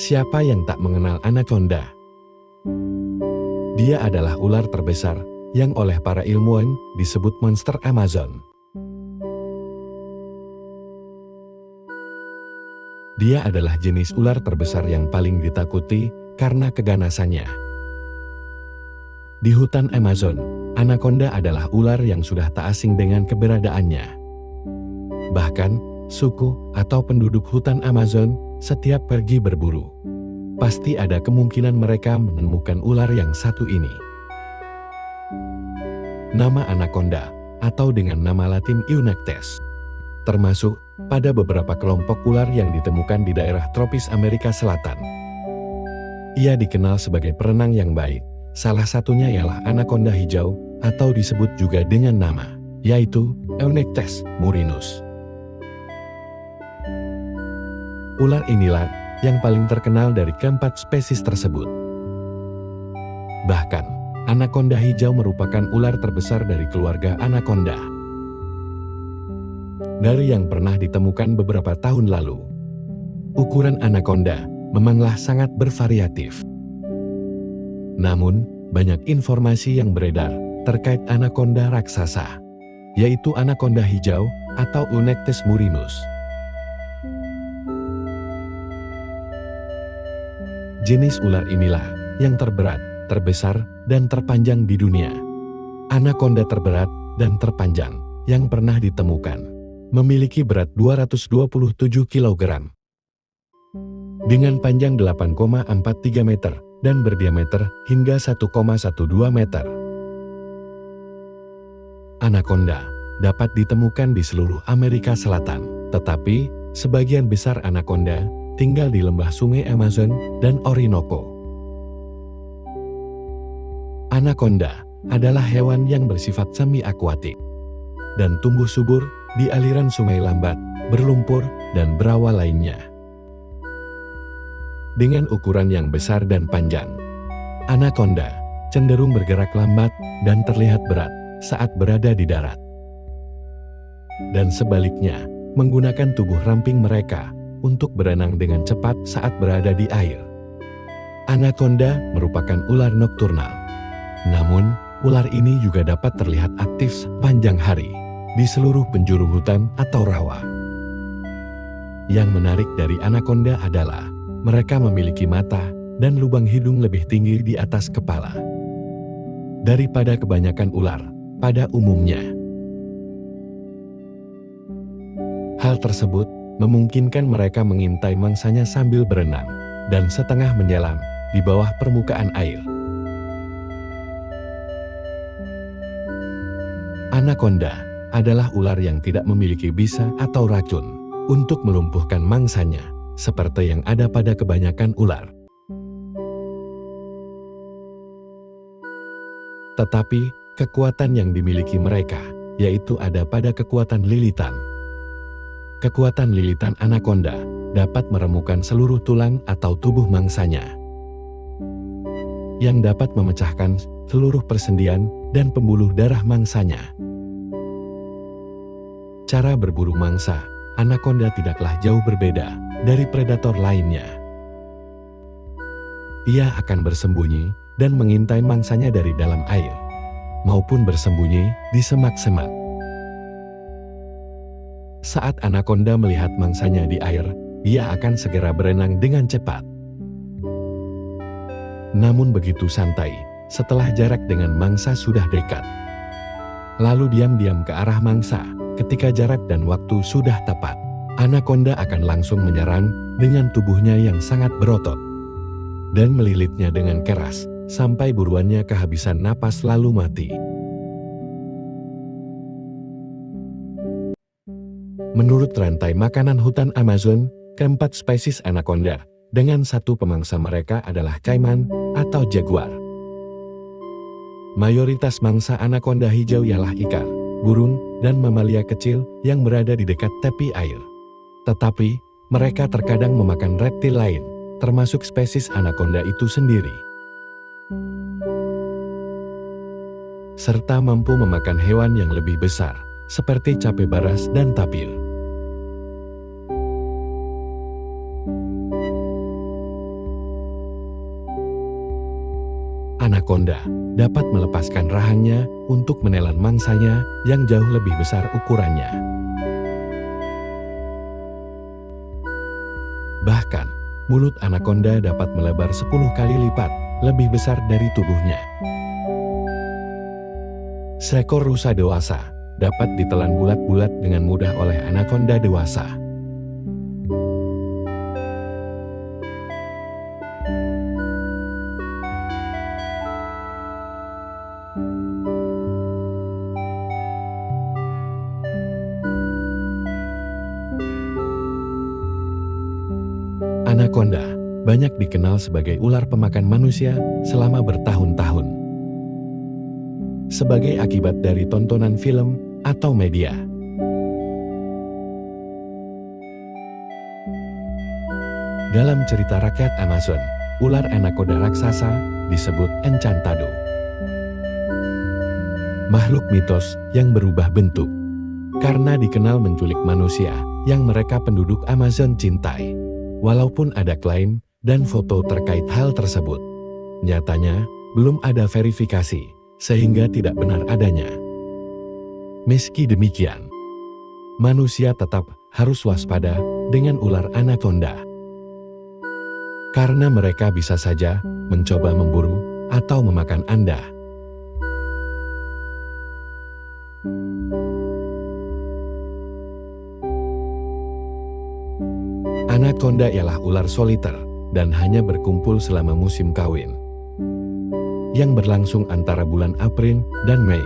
Siapa yang tak mengenal anaconda? Dia adalah ular terbesar yang oleh para ilmuwan disebut monster Amazon. Dia adalah jenis ular terbesar yang paling ditakuti karena keganasannya. Di hutan Amazon, anaconda adalah ular yang sudah tak asing dengan keberadaannya. Bahkan, suku atau penduduk hutan Amazon setiap pergi berburu, pasti ada kemungkinan mereka menemukan ular yang satu ini. Nama anaconda, atau dengan nama latin Eunectes, termasuk pada beberapa kelompok ular yang ditemukan di daerah tropis Amerika Selatan. Ia dikenal sebagai perenang yang baik, salah satunya ialah anaconda hijau, atau disebut juga dengan nama, yaitu Eunectes murinus. Ular inilah yang paling terkenal dari keempat spesies tersebut. Bahkan, anaconda hijau merupakan ular terbesar dari keluarga anaconda. Dari yang pernah ditemukan beberapa tahun lalu, ukuran anaconda memanglah sangat bervariatif. Namun, banyak informasi yang beredar terkait anaconda raksasa, yaitu anaconda hijau atau Eunectes murinus. Jenis ular inilah yang terberat, terbesar, dan terpanjang di dunia. Anaconda terberat dan terpanjang yang pernah ditemukan memiliki berat 227 kg. Dengan panjang 8,43 meter dan berdiameter hingga 1,12 meter. Anaconda dapat ditemukan di seluruh Amerika Selatan, tetapi sebagian besar anaconda tinggal di lembah sungai Amazon dan Orinoco. Anaconda adalah hewan yang bersifat semi-akuatik dan tumbuh subur di aliran sungai lambat, berlumpur, dan berawa lainnya. Dengan ukuran yang besar dan panjang, anaconda cenderung bergerak lambat dan terlihat berat saat berada di darat. Dan sebaliknya, menggunakan tubuh ramping mereka untuk berenang dengan cepat saat berada di air. Anaconda merupakan ular nokturnal. Namun, ular ini juga dapat terlihat aktif sepanjang hari di seluruh penjuru hutan atau rawa. Yang menarik dari anaconda adalah mereka memiliki mata dan lubang hidung lebih tinggi di atas kepala daripada kebanyakan ular pada umumnya. Hal tersebut memungkinkan mereka mengintai mangsanya sambil berenang dan setengah menyelam di bawah permukaan air. Anaconda adalah ular yang tidak memiliki bisa atau racun untuk melumpuhkan mangsanya, seperti yang ada pada kebanyakan ular. Tetapi, kekuatan yang dimiliki mereka, yaitu ada pada kekuatan lilitan. Kekuatan lilitan anaconda dapat meremukan seluruh tulang atau tubuh mangsanya, yang dapat memecahkan seluruh persendian dan pembuluh darah mangsanya. Cara berburu mangsa, anaconda tidaklah jauh berbeda dari predator lainnya. Ia akan bersembunyi dan mengintai mangsanya dari dalam air, maupun bersembunyi di semak-semak. Saat anaconda melihat mangsanya di air, ia akan segera berenang dengan cepat. Namun begitu santai, setelah jarak dengan mangsa sudah dekat. Lalu diam-diam ke arah mangsa. Ketika jarak dan waktu sudah tepat, anaconda akan langsung menyerang dengan tubuhnya yang sangat berotot dan melilitnya dengan keras sampai buruannya kehabisan napas lalu mati. Menurut rantai makanan hutan Amazon, keempat spesies anaconda dengan satu pemangsa mereka adalah caiman atau jaguar. Mayoritas mangsa anaconda hijau ialah ikan, burung, dan mamalia kecil yang berada di dekat tepi air. Tetapi, mereka terkadang memakan reptil lain, termasuk spesies anaconda itu sendiri. Serta mampu memakan hewan yang lebih besar, seperti capibara dan tapir. anaconda dapat melepaskan rahangnya untuk menelan mangsanya yang jauh lebih besar ukurannya. Bahkan, mulut anaconda dapat melebar 10 kali lipat lebih besar dari tubuhnya. Seekor rusa dewasa dapat ditelan bulat-bulat dengan mudah oleh anaconda dewasa. Anaconda banyak dikenal sebagai ular pemakan manusia selama bertahun-tahun. Sebagai akibat dari tontonan film atau media. Dalam cerita rakyat Amazon, ular anaconda raksasa disebut Encantado. Makhluk mitos yang berubah bentuk karena dikenal menculik manusia yang mereka penduduk Amazon cintai. Walaupun ada klaim dan foto terkait hal tersebut, nyatanya belum ada verifikasi sehingga tidak benar adanya. Meski demikian, manusia tetap harus waspada dengan ular anaconda. Karena mereka bisa saja mencoba memburu atau memakan Anda. Anaconda ialah ular soliter dan hanya berkumpul selama musim kawin, yang berlangsung antara bulan April dan Mei.